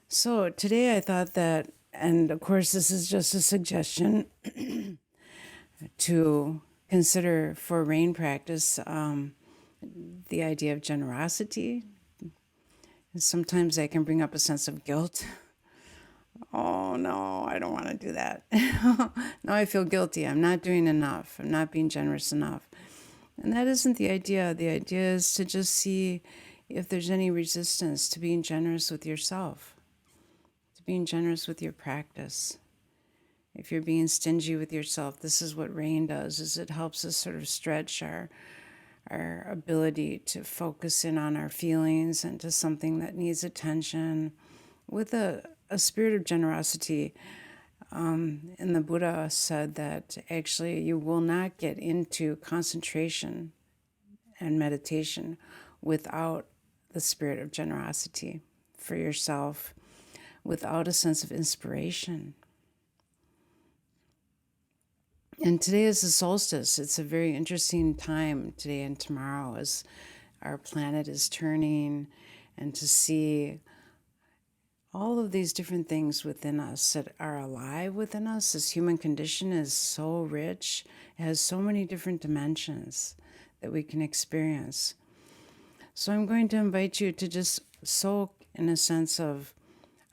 So today I thought that, and of course, this is just a suggestion to consider for rain practice, the idea of generosity. Sometimes I can bring up a sense of guilt. Oh no, I don't want to do that. Now I feel guilty. I'm not doing enough. I'm not being generous enough. And that isn't the idea. The idea is to just see if there's any resistance to being generous with yourself, to being generous with your practice. If you're being stingy with yourself, this is what rain does, is it helps us sort of stretch our ability to focus in on our feelings and to something that needs attention with a spirit of generosity. And the Buddha said that actually you will not get into concentration and meditation without the spirit of generosity for yourself, without a sense of inspiration. And today is the solstice. It's a very interesting time today and tomorrow as our planet is turning, and to see all of these different things within us that are alive within us. This human condition is so rich, it has so many different dimensions that we can experience. So I'm going to invite you to just soak in a sense of,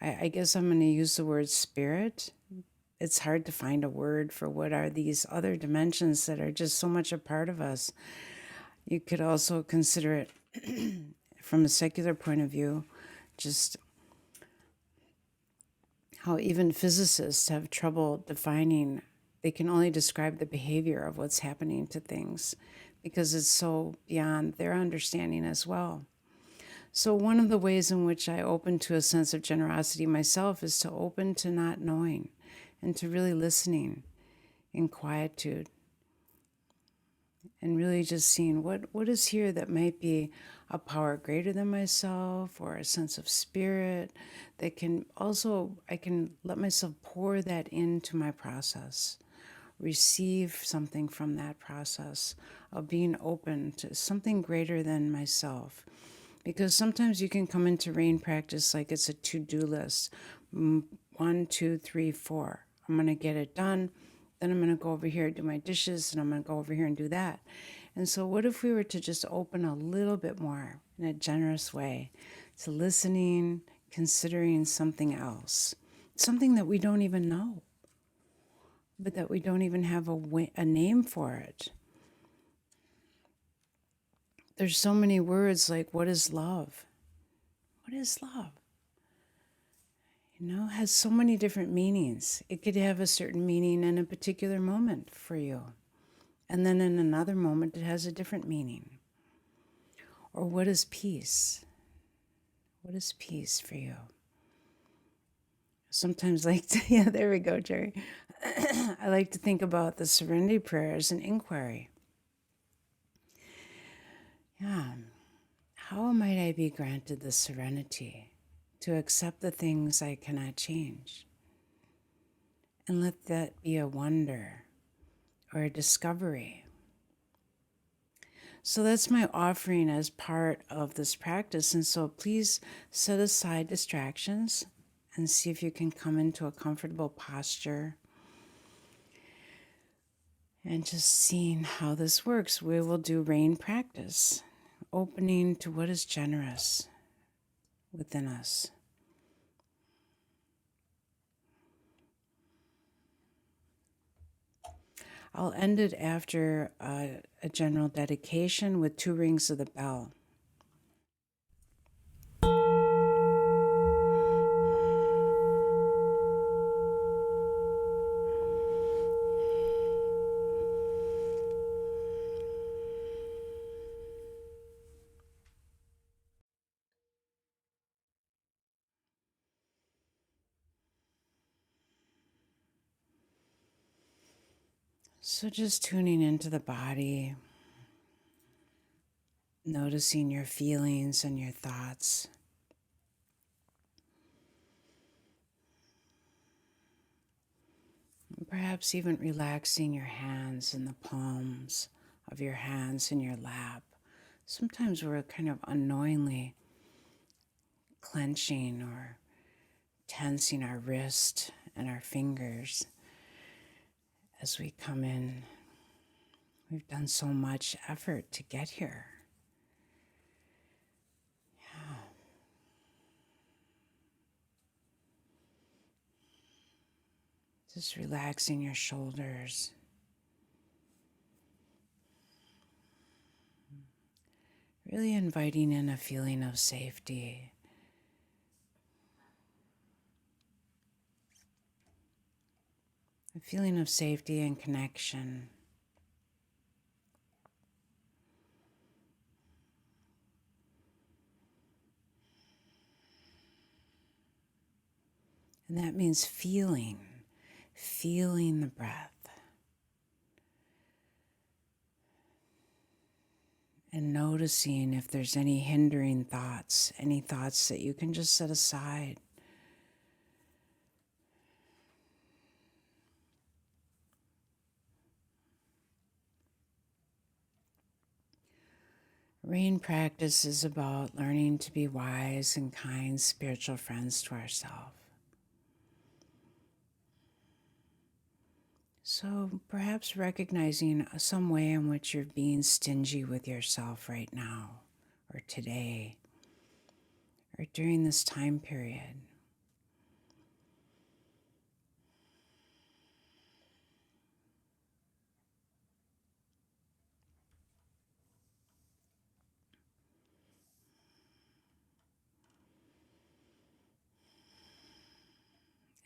I guess I'm going to use the word spirit. It's hard to find a word for what are these other dimensions that are just so much a part of us. You could also consider it from a secular point of view, just how even physicists have trouble defining, they can only describe the behavior of what's happening to things because it's so beyond their understanding as well. So one of the ways in which I open to a sense of generosity myself is to open to not knowing and to really listening in quietude and really just seeing what is here that might be a power greater than myself or a sense of spirit that can also, I can let myself pour that into my process, receive something from that process of being open to something greater than myself. Because sometimes you can come into rain practice like it's a to-do list. 1, 2, 3, 4. I'm going to get it done. Then I'm going to go over here and do my dishes, and I'm going to go over here and do that. And so what if we were to just open a little bit more in a generous way to listening, considering something else, something that we don't even know, but that we don't even have a name for it. There's so many words like, what is love? What is love? Has so many different meanings. It could have a certain meaning in a particular moment for you. And then in another moment, it has a different meaning. Or what is peace? What is peace for you? Sometimes yeah, there we go, Jerry. I like to think about the serenity prayer as an inquiry. Yeah. How might I be granted the serenity to accept the things I cannot change? And let that be a wonder or a discovery. So that's my offering as part of this practice. And so please set aside distractions and see if you can come into a comfortable posture. And just seeing how this works. We will do rain practice, opening to what is generous within us. I'll end it after a general dedication with 2 rings of the bell. So just tuning into the body, noticing your feelings and your thoughts. Perhaps even relaxing your hands in the palms of your hands in your lap. Sometimes we're kind of unknowingly clenching or tensing our wrist and our fingers as we come in. We've done so much effort to get here. Yeah. Just relaxing your shoulders. Really inviting in a feeling of safety. A feeling of safety and connection. And that means feeling the breath. And noticing if there's any hindering thoughts, any thoughts that you can just set aside. Rain practice is about learning to be wise and kind spiritual friends to ourselves. So perhaps recognizing some way in which you're being stingy with yourself right now, or today, or during this time period.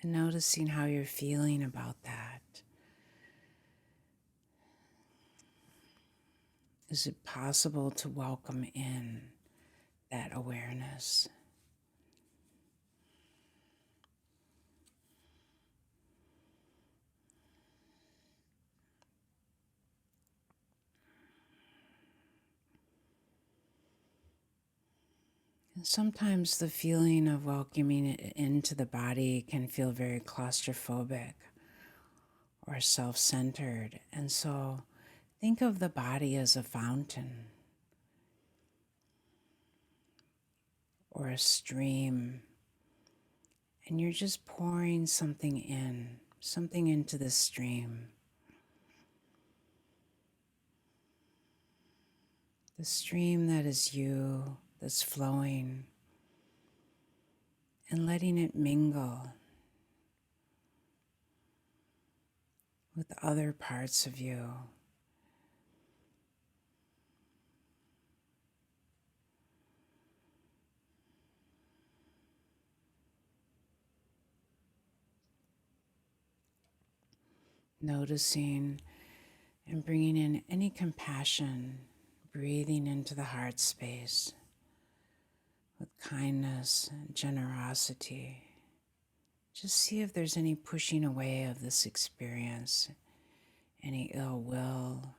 And noticing how you're feeling about that. Is it possible to welcome in that awareness? And sometimes the feeling of welcoming it into the body can feel very claustrophobic or self-centered. And so think of the body as a fountain or a stream, and you're just pouring something into the stream. The stream that is you, that's flowing, and letting it mingle with other parts of you. Noticing and bringing in any compassion, breathing into the heart space with kindness and generosity. Just see if there's any pushing away of this experience, any ill will.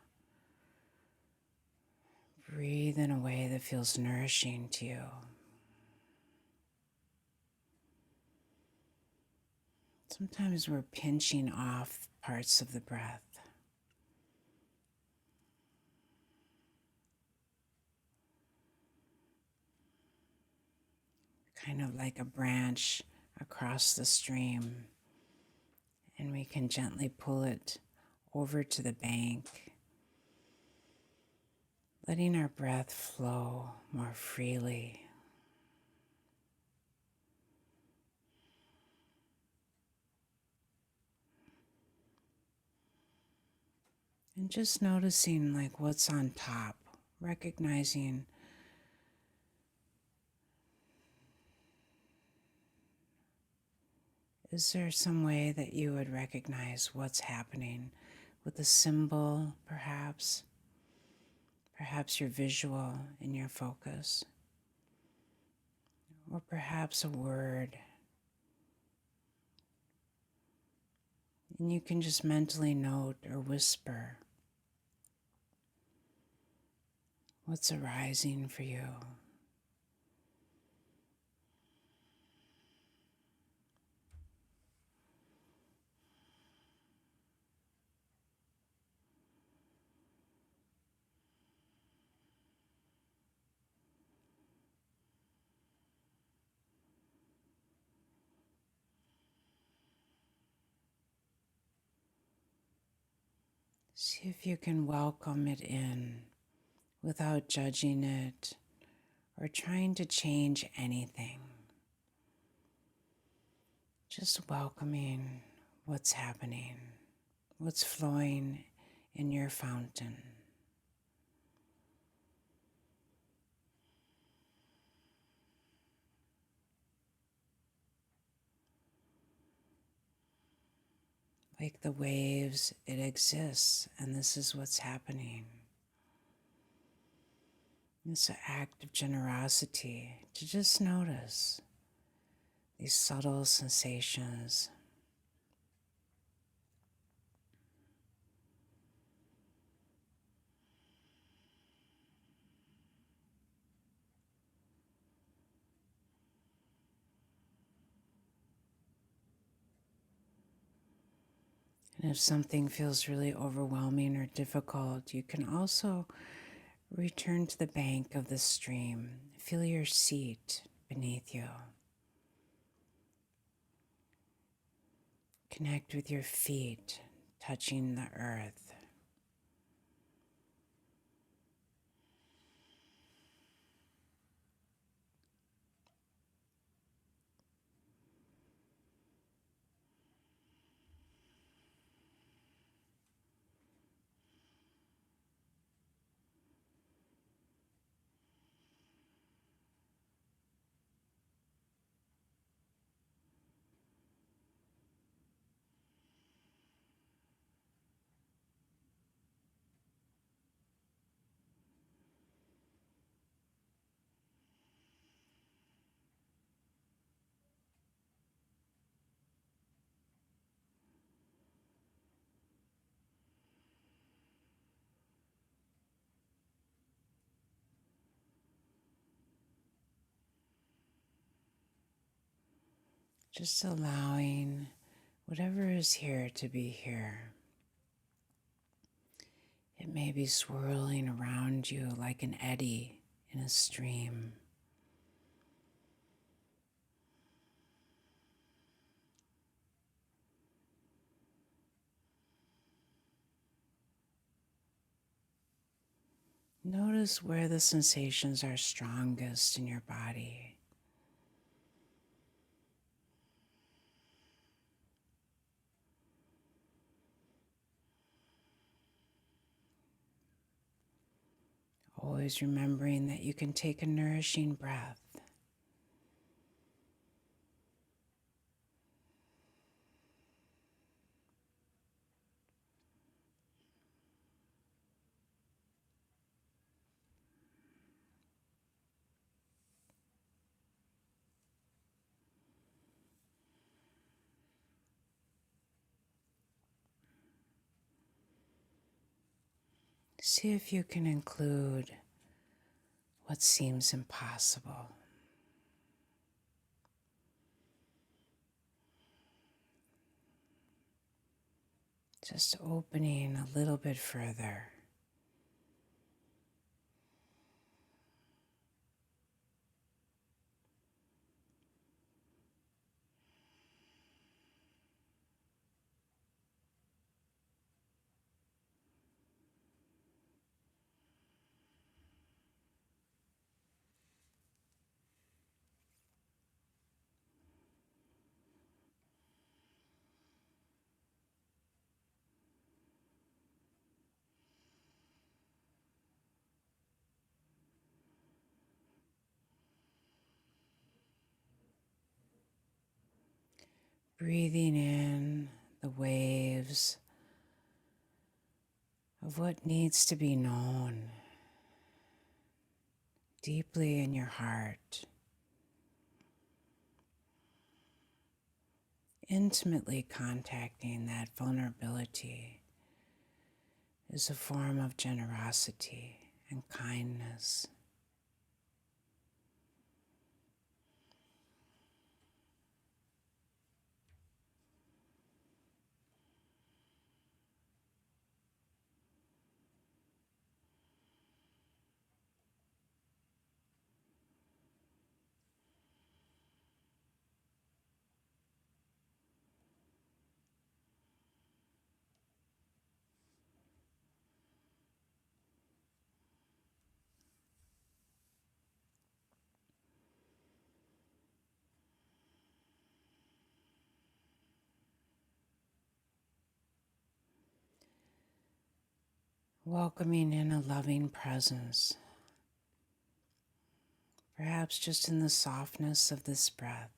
Breathe in a way that feels nourishing to you. Sometimes we're pinching off parts of the breath. Kind of like a branch across the stream, and we can gently pull it over to the bank, letting our breath flow more freely. And just noticing like what's on top, recognizing is there some way that you would recognize what's happening with a symbol, perhaps your visual in your focus, or perhaps a word. And you can just mentally note or whisper what's arising for you. See if you can welcome it in without judging it or trying to change anything. Just welcoming what's happening, what's flowing in your fountain. Like the waves, it exists, and this is what's happening. It's an act of generosity to just notice these subtle sensations. And if something feels really overwhelming or difficult, you can also return to the bank of the stream. Feel your seat beneath you. Connect with your feet touching the earth. Just allowing whatever is here to be here. It may be swirling around you like an eddy in a stream. Notice where the sensations are strongest in your body. Always remembering that you can take a nourishing breath. See if you can include what seems impossible. Just opening a little bit further. Breathing in the waves of what needs to be known deeply in your heart, intimately contacting that vulnerability is a form of generosity and kindness. welcoming in a loving presence, perhaps just in the softness of this breath.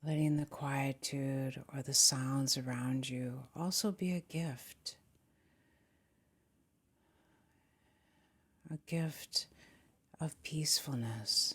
Letting the quietude or the sounds around you also be a gift of peacefulness.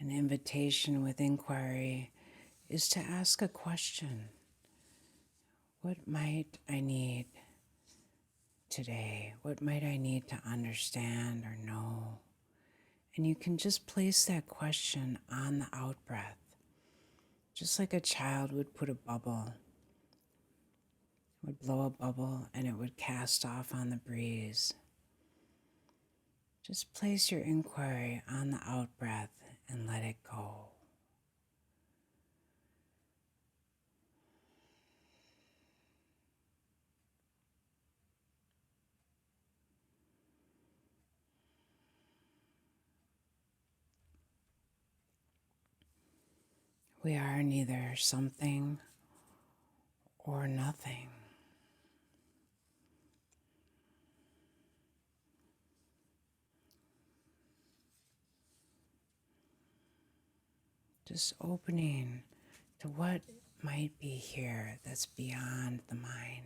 An invitation with inquiry is to ask a question. What might I need today? What might I need to understand or know? And you can just place that question on the out breath, just like a child would put a bubble, would blow a bubble and it would cast off on the breeze. Just place your inquiry on the out breath and let it go. We are neither something or nothing. Just opening to what might be here that's beyond the mind.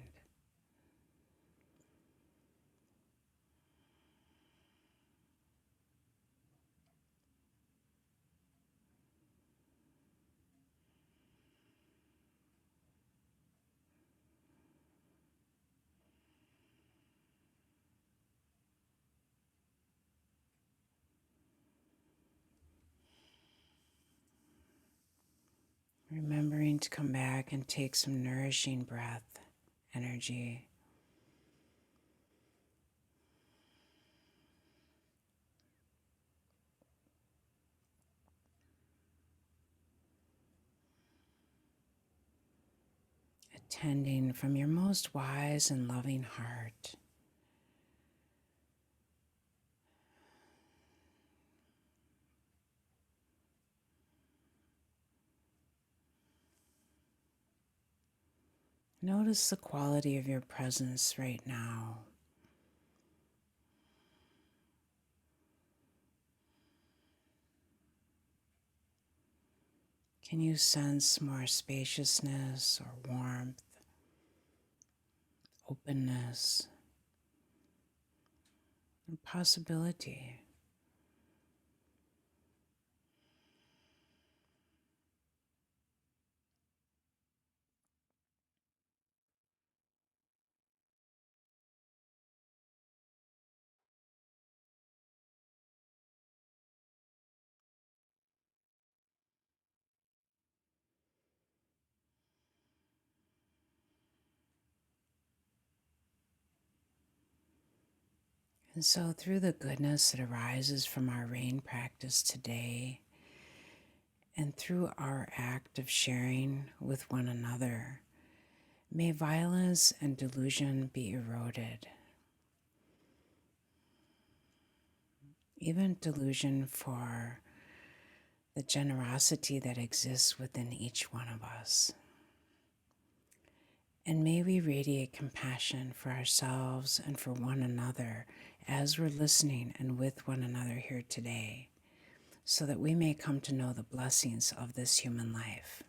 Remembering to come back and take some nourishing breath, energy. Attending from your most wise and loving heart. Notice the quality of your presence right now. Can you sense more spaciousness or warmth, openness, and possibility? And so, through the goodness that arises from our rain practice today, and through our act of sharing with one another, may violence and delusion be eroded. Even delusion for the generosity that exists within each one of us. And may we radiate compassion for ourselves and for one another as we're listening and with one another here today, so that we may come to know the blessings of this human life.